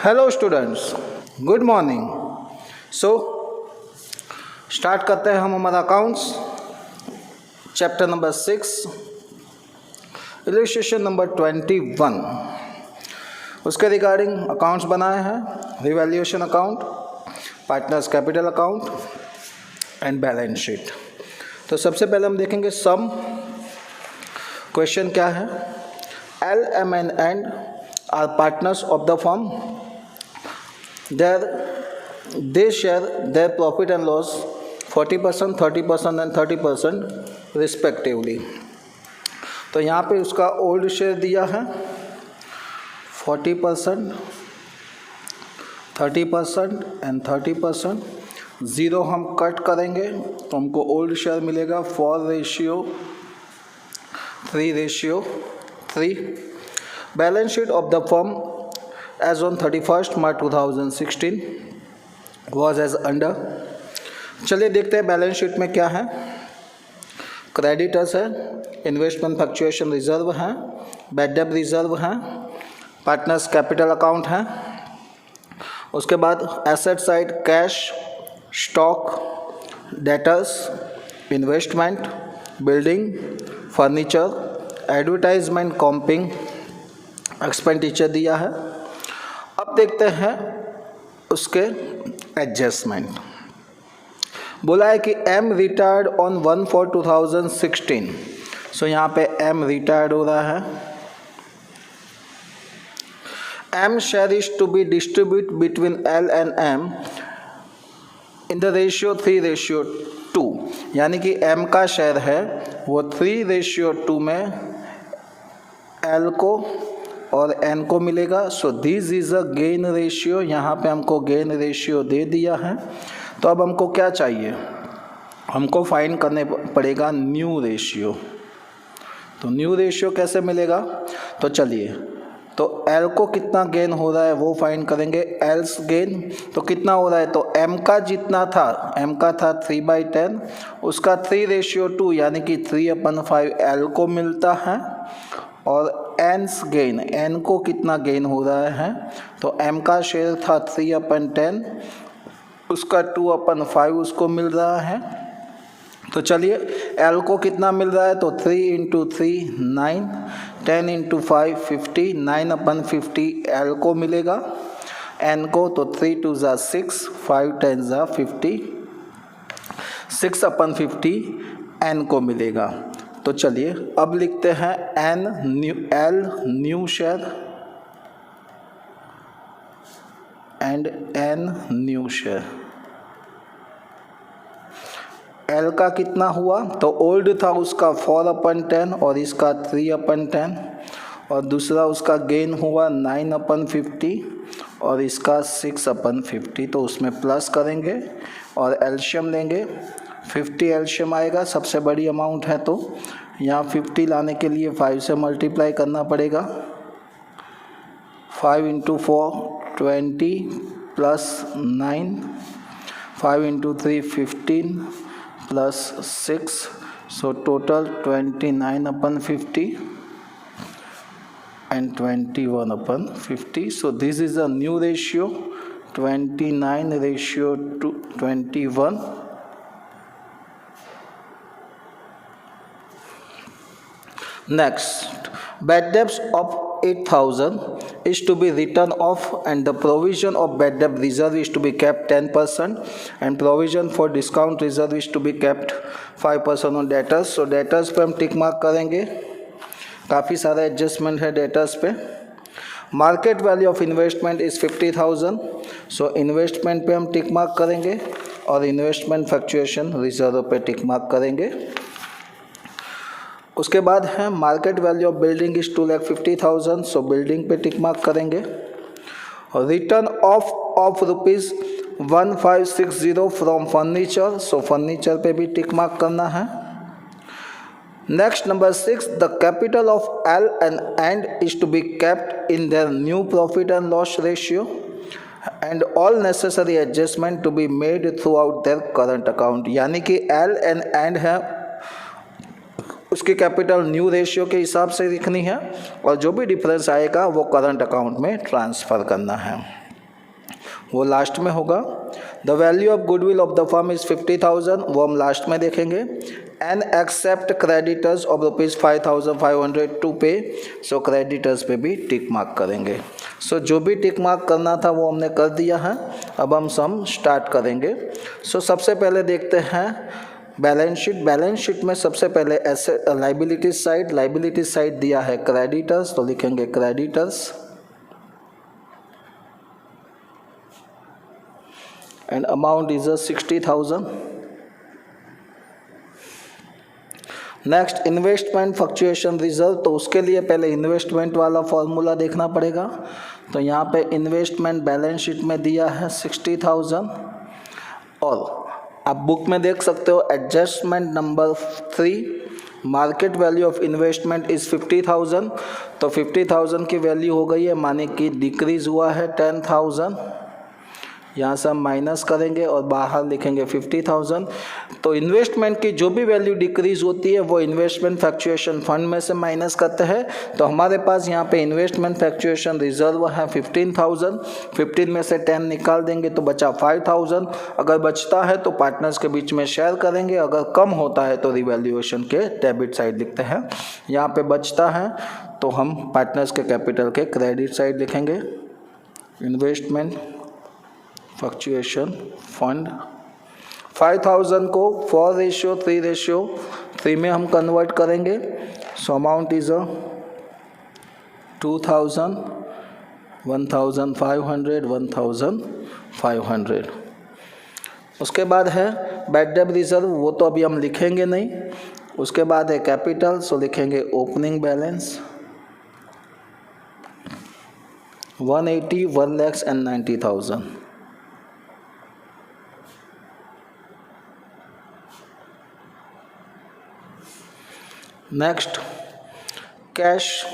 Hello students, good morning. So start करते हैं हम हमारा accounts chapter number 6 illustration number 21। उसके रिगार्डिंग अकाउंट्स बनाए हैं, revaluation account, partners capital account and balance sheet. तो सबसे पहले हम देखेंगे सम। क्वेश्चन क्या है? L M and and R partners of the firm. They share their profit and loss 40%, 30% and 30% respectively। तो यहाँ पे उसका ओल्ड शेयर दिया है 40%, 30% एंड 30%। ज़ीरो हम कट करेंगे तो हमको ओल्ड शेयर मिलेगा 4:3:3। Balance sheet of the firm as on 31st March 2016 was as under। चलिए देखते हैं बैलेंस शीट में क्या है। क्रेडिटर्स है, इन्वेस्टमेंट फ्लक्चुएशन रिजर्व है, बैड डेट रिजर्व है, पार्टनर्स कैपिटल अकाउंट है। उसके बाद asset side cash, stock, debtors, investment, building, furniture, advertisement, campaign, expenditure दिया है। अब देखते हैं उसके एडजस्टमेंट। बोला है कि एम रिटायर्ड ऑन 1/4/2016। सो यहाँ पे एम रिटायर्ड हो रहा है। M share is to be distribute between L and M in the ratio 3:2। यानी कि एम का शेयर है वो 3:2 में एल को और एन को मिलेगा। So this is a gain ratio. यहाँ पे हमको गेन रेशियो दे दिया है। तो अब हमको क्या चाहिए? हमको फाइंड करने पड़ेगा न्यू रेशियो। तो न्यू रेशियो कैसे मिलेगा? तो चलिए, तो एल को कितना गेन हो रहा है वो फाइंड करेंगे। एल्स गेन तो कितना हो रहा है? तो एम का जितना था, एम का था 3/10, उसका 3:2 यानी कि 3/5 एल को मिलता है। और एन्स गेन, एन को कितना गेन हो रहा है? तो एम का शेयर था 3/10, उसका 2/5 उसको मिल रहा है। तो चलिए एल को कितना मिल रहा है? तो 3 × 3 9, 10 × 5 50, 9/50 एल को मिलेगा। एन को तो 3 × 2 = 6, 5 × 10 = 50, 6/50 एन को मिलेगा। तो चलिए अब लिखते हैं N new, L new share and N new share. L का कितना हुआ? तो ओल्ड था उसका 4/10 और इसका 3/10, और दूसरा उसका गेन हुआ 9/50 और इसका 6/50। तो उसमें प्लस करेंगे और एलशियम लेंगे। 50 एलशियम आएगा, सबसे बड़ी अमाउंट है। तो यहाँ 50 लाने के लिए 5 से मल्टीप्लाई करना पड़ेगा। 5 × 4 20 plus 9, 5 × 3 15 plus 6, so total 29/50 and 21/50। So this is a new ratio 29:21। Next, bad debts of 8,000 is to be written off and the provision of bad debt reserve is to be kept 10% and provision for discount reserve is to be kept 5% on debtors। So debtors पे हम टिक mark करेंगे। काफ़ी सारा adjustment है debtors पे। Market value of investment is 50,000। So investment पे हम टिक mark करेंगे और इन्वेस्टमेंट फ्लक्चुएशन रिजर्व पे टिक मार्क करेंगे। उसके बाद है market value of building is 2,50,000। So building पे टिक मार्क करेंगे। और return of ₹1560 from furniture. So furniture पे भी टिक मार्क करना है। Next number 6, the capital of L and is to be kept in their new profit and loss ratio and all necessary adjustment to be made through out their current account. यानी कि L and है, उसकी capital new ratio के हिसाब से लिखनी है और जो भी डिफरेंस आएगा वो करंट अकाउंट में ट्रांसफ़र करना है। वो लास्ट में होगा। The value of goodwill of the firm is 50,000, वो हम लास्ट में देखेंगे। And accept creditors of ₹5,500 to pay, so creditors पे भी टिक मार्क करेंगे। सो जो भी टिक मार्क करना था वो हमने कर दिया है। अब हम सम स्टार्ट करेंगे। सो सबसे पहले देखते हैं बैलेंस शीट। बैलेंस शीट में सबसे पहले एसेट लाइबिलिटी साइड दिया है क्रेडिटर्स, तो लिखेंगे creditors and amount is 60,000. Next investment fluctuation reserve, तो उसके लिए पहले इन्वेस्टमेंट वाला फॉर्मूला देखना पड़ेगा। तो यहाँ पे इन्वेस्टमेंट बैलेंस शीट में दिया है 60,000 और आप बुक में देख सकते हो adjustment number 3, market value of investment is 50,000। तो 50,000 की वैल्यू हो गई है, माने कि डिक्रीज़ हुआ है 10,000। यहाँ से हम माइनस करेंगे और बाहर लिखेंगे 50,000। तो इन्वेस्टमेंट की जो भी वैल्यू डिक्रीज होती है वो इन्वेस्टमेंट फ्लक्चुएशन फंड में से माइनस करते हैं। तो हमारे पास यहाँ पे इन्वेस्टमेंट फ्लक्चुएशन रिजर्व है 15,000। 15 में से 10 निकाल देंगे तो बचा 5,000। अगर बचता है तो पार्टनर्स के बीच में शेयर करेंगे, अगर कम होता है तो रिवैल्यूएशन के डेबिट साइड लिखते हैं। यहाँ पे बचता है तो हम पार्टनर्स के कैपिटल के क्रेडिट साइड लिखेंगे। इन्वेस्टमेंट फ्लक्चुएशन फंड 5,000 को 4:3 में हम कन्वर्ट करेंगे। So amount is 2,000, 1,500, 1,500। उसके बाद है बैड डेट रिजर्व, वो तो अभी हम लिखेंगे नहीं। उसके बाद है कैपिटल, सो लिखेंगे ओपनिंग बैलेंस 180, 1,90,000। नेक्स्ट कैश,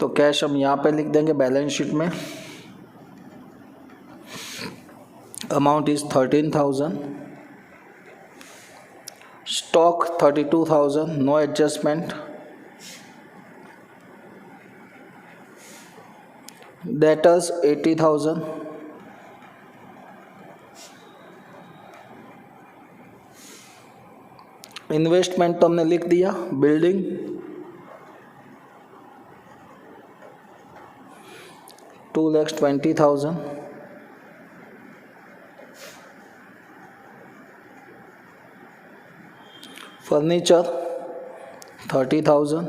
तो कैश हम यहाँ पे लिख देंगे बैलेंस शीट में। Amount is 13,000। Stock 32,000, no adjustment. Debtors 80,000। Investment तो हमने लिख दिया। Building 2,20,000। Furniture 30,000।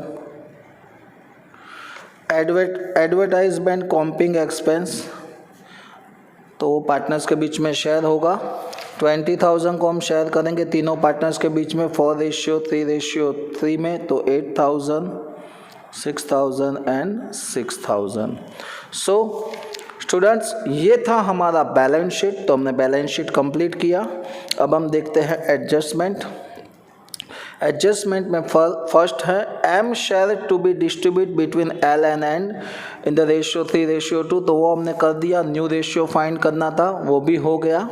Advertisement campaign expense, तो वो पार्टनर्स के बीच में शेयर होगा। 20,000 को हम शेयर करेंगे तीनों पार्टनर्स के बीच में 4:3 में, तो 8,000, 6,000 एंड 6,000। सो स्टूडेंट्स, ये था हमारा बैलेंस शीट। तो हमने बैलेंस शीट कंप्लीट किया। अब हम देखते हैं एडजस्टमेंट। एडजस्टमेंट में फर्स्ट है M share to be distribute between L and N in the ratio 3:2, तो वो हमने कर दिया। न्यू रेशियो फाइंड करना था, वो भी हो गया।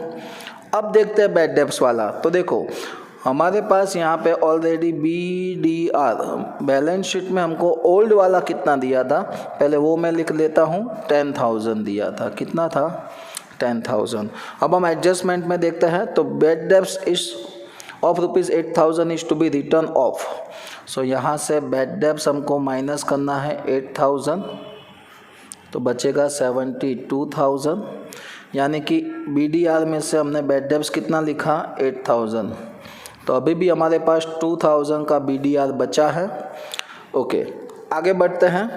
अब देखते हैं बैड डेब्ट्स वाला। तो देखो हमारे पास यहाँ पे ऑलरेडी BDR बैलेंस शीट में हमको ओल्ड वाला कितना दिया था, पहले वो मैं लिख लेता हूँ। 10,000 दिया था। कितना था? 10,000। अब हम एडजस्टमेंट में देखते हैं। तो bad debts is of ₹8,000 is to be written off. So यहाँ से बैड डेब्ट्स हमको माइनस करना है 8,000, तो बचेगा 72,000। यानी कि BDR में से हमने बैड डेब्ट्स कितना लिखा? 8,000। तो अभी भी हमारे पास 2,000 का BDR बचा है। ओके, आगे बढ़ते हैं।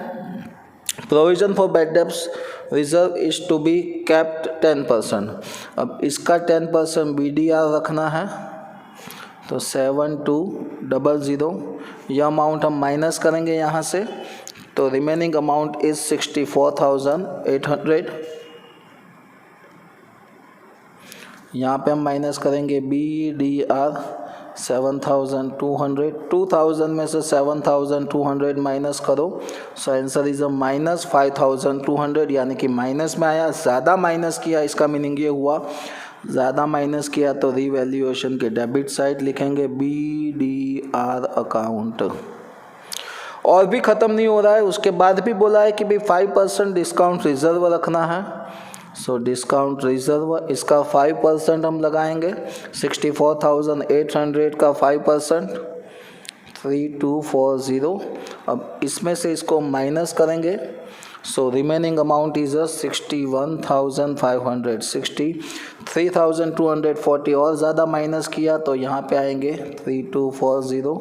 Provision for bad debts reserve is to be kept 10%। अब इसका 10% BDR रखना है, तो 7200। यह अमाउंट हम माइनस करेंगे यहाँ से, तो रिमेनिंग अमाउंट इज 64,800। यहाँ पे हम माइनस करेंगे BDR 7,200। 2,000 में से 7,200 माइनस करो, सो आंसर इज माइनस 5,200। यानी कि माइनस में आया, ज़्यादा माइनस किया, इसका मीनिंग ये हुआ ज़्यादा माइनस किया तो रिवैल्यूएशन के डेबिट साइड लिखेंगे BDR अकाउंट। और भी ख़त्म नहीं हो रहा है, उसके बाद भी बोला है कि भाई 5% डिस्काउंट रिजर्व रखना है। सो डिस्काउंट रिजर्व इसका 5% हम लगाएंगे, 64,800 का 5%, 3240। अब इसमें से इसको माइनस करेंगे, सो रिमेनिंग अमाउंट इज 61,500, 63,240 और ज़्यादा माइनस किया तो यहाँ पे आएंगे 3240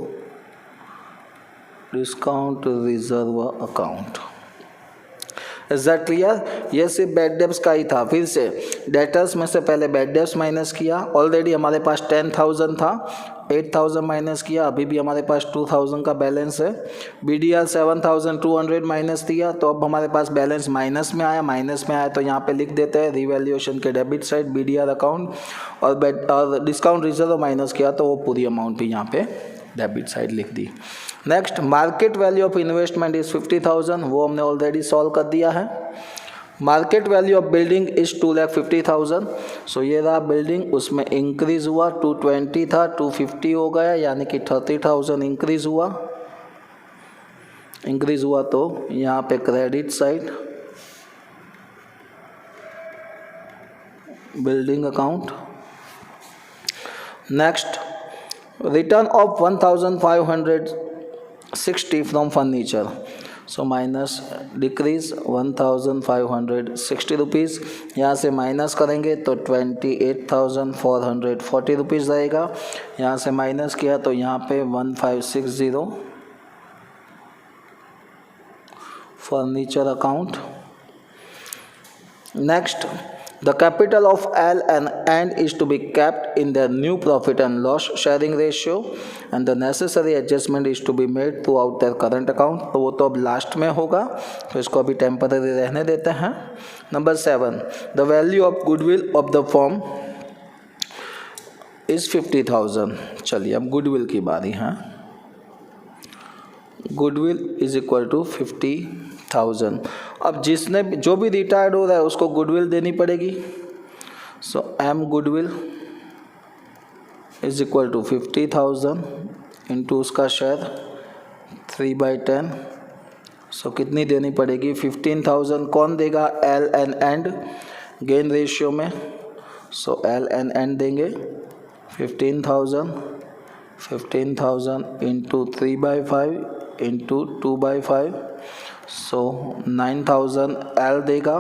discount reserve account. Is that clear? ये सिर्फ बैड डेब्ट्स का ही था। फिर से डेटर्स में से पहले बैड डेब्ट्स माइनस किया, ऑलरेडी हमारे पास 10,000 था, 8,000 माइनस किया, अभी भी हमारे पास 2,000 का बैलेंस है। BDR 7,200 माइनस दिया तो अब हमारे पास बैलेंस माइनस में आया तो यहाँ पे लिख देते हैं रिवैल्यूएशन के डेबिट साइड BDR अकाउंट, और डिस्काउंट रिजर्व माइनस किया तो वो पूरी अमाउंट भी यहाँ पे डेबिट साइड लिख दी। Next, market value of investment is 50,000, वो हमने ऑलरेडी सॉल्व कर दिया है। Market value of building is 2,50,000, so ये रहा बिल्डिंग, उसमें इंक्रीज हुआ, 220 था 250 हो गया, यानी कि 30,000 इंक्रीज हुआ तो यहाँ पे credit side building account. Next, return of 1,560 from furniture, so minus decrease 1,560 rupees, यहाँ से माइनस करेंगे तो 28,440 रुपीज़ रहेगा, यहाँ से माइनस किया तो यहाँ पे 1,560 furniture account. Next, the capital of L and N is to be kept in their new profit and loss sharing ratio and the necessary adjustment is to be made throughout their current account, तो वो तो अब last में होगा, तो इसको अभी temporary रहने देते हैं। Number 7, the value of goodwill of the firm is 50,000। चलिए अब गुडविल की बारी है। Goodwill is equal to 50,000। अब जिसने जो भी रिटायर्ड हो रहा है उसको गुडविल देनी पड़ेगी, so M goodwill is equal to 50,000 into उसका शेयर 3/10, सो कितनी देनी पड़ेगी 15,000। कौन देगा? L and and gain ratio में, सो एल एंड एंड देंगे 15,000 इंटू 3/5 इंटू 2/5, सो 9,000 एल देगा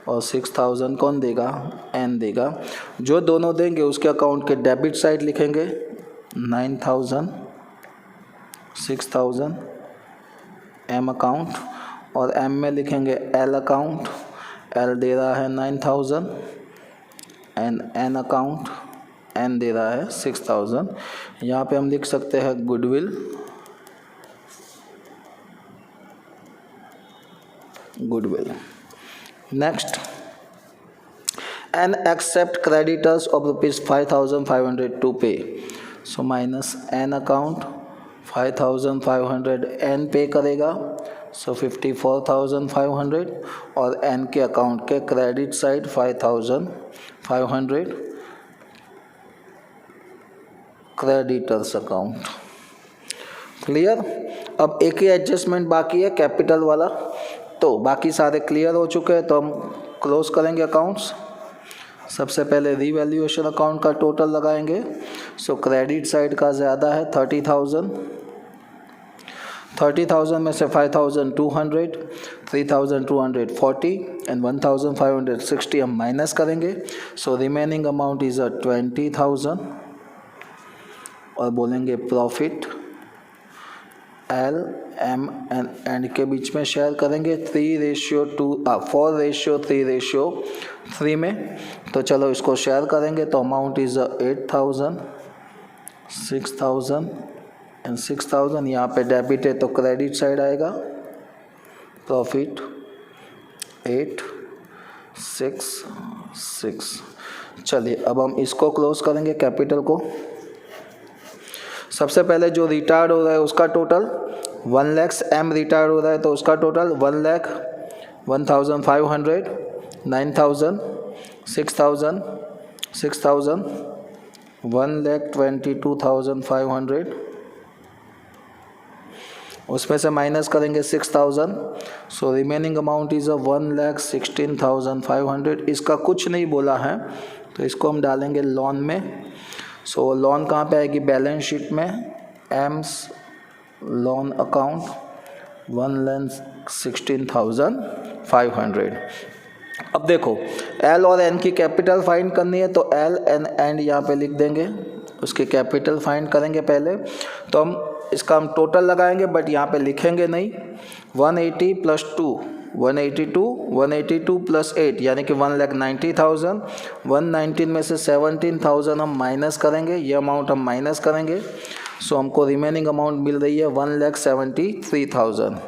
और 6,000 कौन देगा? एन देगा। जो दोनों देंगे उसके अकाउंट के डेबिट साइड लिखेंगे 9,000 6,000 एम अकाउंट, और एम में लिखेंगे एल अकाउंट, एल दे रहा है 9,000 एंड एन अकाउंट एन दे रहा है 6,000। यहाँ पे हम लिख सकते हैं goodwill next, N accept creditors of ₹5,500 to pay, so minus N account 5,500 N pay करेगा, सो 54,500, और एन के अकाउंट के credit side 5,500 creditors account. Clear? अब एक ही एडजस्टमेंट बाकी है कैपिटल वाला, तो बाकी सारे क्लियर हो चुके हैं, तो हम क्लोज करेंगे अकाउंट्स। सबसे पहले रीवैल्यूएशन अकाउंट का टोटल लगाएंगे, सो क्रेडिट साइड का ज़्यादा है 30,000 में से 5,200, 3,240 एंड 1,560 हम माइनस करेंगे, सो रिमेनिंग अमाउंट इज 20,000, और बोलेंगे प्रॉफिट एल एम एंड के बीच में शेयर करेंगे 4:3 में, तो चलो इसको शेयर करेंगे तो अमाउंट इज 8,000 6,000 एंड 6,000। यहाँ पे डेबिट है तो क्रेडिट साइड आएगा प्रॉफिट 866। चलिए अब हम इसको क्लोज करेंगे कैपिटल को। सबसे पहले जो रिटायर्ड हो रहा है उसका टोटल 1 लाख, एम रिटायर्ड हो रहा है तो उसका टोटल 1,01,500, 9,000 6,000 1,22,500, उसमें से माइनस करेंगे 6000, सो रिमेनिंग अमाउंट इज़ 1,16,500। इसका कुछ नहीं बोला है तो इसको हम डालेंगे लोन में। सो लोन कहाँ पे आएगी, बैलेंस शीट में, एम्स लोन अकाउंट 1,16,500। अब देखो एल और एन की कैपिटल फाइंड करनी है तो एल एंड यहाँ पे लिख देंगे, उसकी कैपिटल फाइंड करेंगे पहले। तो हम इसका हम टोटल लगाएंगे बट यहाँ पे लिखेंगे नहीं। 180 + 2 182 + 8 यानी कि 1,90,000। 119 में से 17,000 हम माइनस करेंगे, ये अमाउंट हम माइनस करेंगे। सो हमको रिमेनिंग अमाउंट मिल रही है 1,73,000,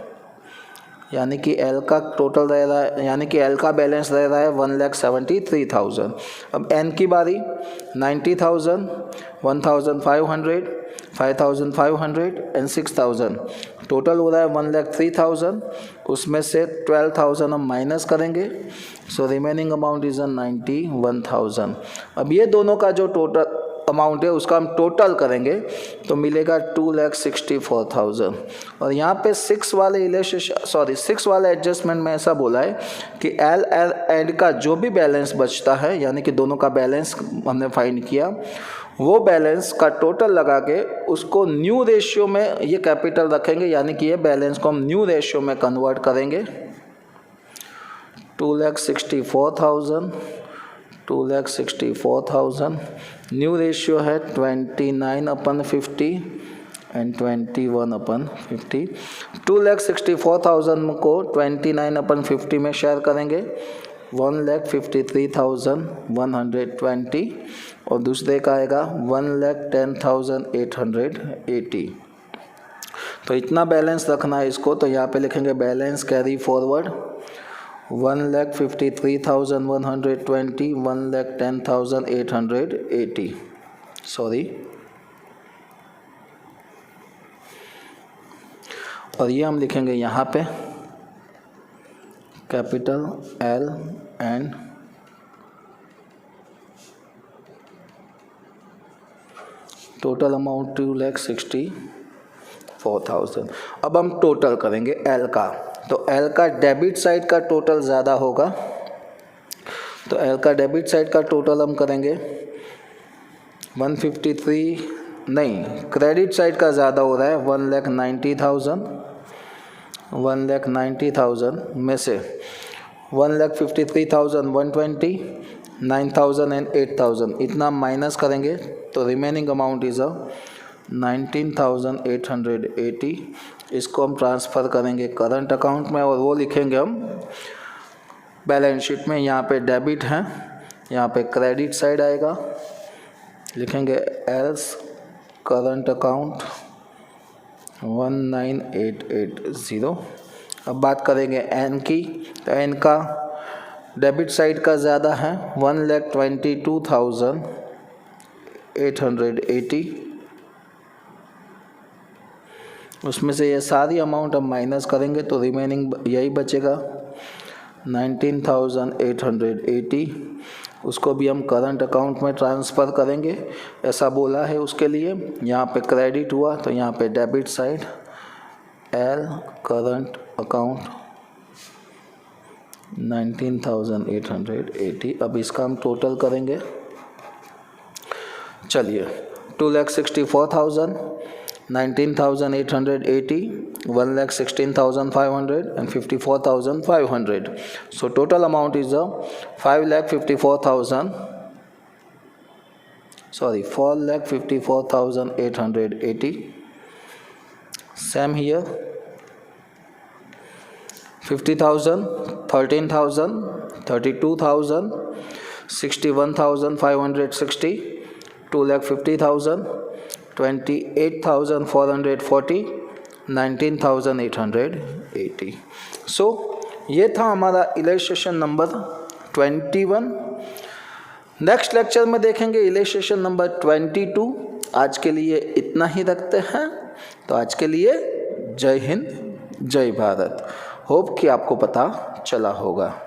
यानी कि एल का टोटल रह रहा है, यानी कि एल का बैलेंस रह रहा है 1,73,000। अब एन की बारी, 90,000, 1,500, 5,500 एंड 6,000, टोटल हो रहा है 1,03,000। उसमें से 12,000 हम माइनस करेंगे, सो रिमेनिंग अमाउंट इज़ 91,000। अब ये दोनों का जो टोटल अमाउंट है उसका हम टोटल करेंगे तो मिलेगा 2,64,000। और यहाँ पे 6 वाले एडजस्टमेंट में ऐसा बोला है कि एल एंड का जो भी बैलेंस बचता है, यानी कि दोनों का बैलेंस हमने फाइंड किया, वो बैलेंस का टोटल लगा के उसको न्यू रेशियो में ये कैपिटल रखेंगे, यानी कि ये बैलेंस को हम न्यू रेशियो में कन्वर्ट करेंगे। 2,64,000 न्यू रेशियो है 29/50 एंड 21/50। 2,64,000 को 29/50 में शेयर करेंगे, 1,53,120 और दूसरे का आएगा 1,10,880। तो इतना बैलेंस रखना है इसको, तो यहाँ पे लिखेंगे बैलेंस कैरी फॉरवर्ड 1,53,120, 1,10,880 और ये हम लिखेंगे यहाँ पे capital L and total amount 2,64,000। अब हम टोटल करेंगे एल का, तो एल का डेबिट साइड का टोटल ज़्यादा होगा, तो एल का डेबिट साइड का टोटल हम करेंगे 153, नहीं क्रेडिट साइड का ज़्यादा हो रहा है 1,90,000 में से 1,53,120, 9,000 एंड 8,000 इतना माइनस करेंगे तो रिमेनिंग अमाउंट इज़ 19,880। इसको हम ट्रांसफ़र करेंगे करंट अकाउंट में और वो लिखेंगे हम बैलेंस शीट में। यहाँ पे डेबिट है, यहाँ पे क्रेडिट साइड आएगा, लिखेंगे एल्स करंट अकाउंट 19,880। अब बात करेंगे एन की, तो एन का डेबिट साइड का ज़्यादा है 1,22,880। उसमें से ये सारी अमाउंट हम माइनस करेंगे तो रिमेनिंग यही बचेगा 19,880। उसको भी हम करंट अकाउंट में ट्रांसफ़र करेंगे, ऐसा बोला है उसके लिए। यहाँ पे क्रेडिट हुआ तो यहाँ पे debit side L current account 19,880। अब इसका हम टोटल करेंगे, चलिए 2,64,000, 19,880, 1,16,500 and 54,500. So total amount is 4,54,880. Same here. 50,000, 13,000, 32,000, 61,560, 2,50,000, 28,440, 19,880। सो ये था हमारा इलस्ट्रेशन नंबर 21। नेक्स्ट लेक्चर में देखेंगे इलस्ट्रेशन नंबर 22। आज के लिए इतना ही रखते हैं, तो आज के लिए जय हिंद जय भारत। होप कि आपको पता चला होगा।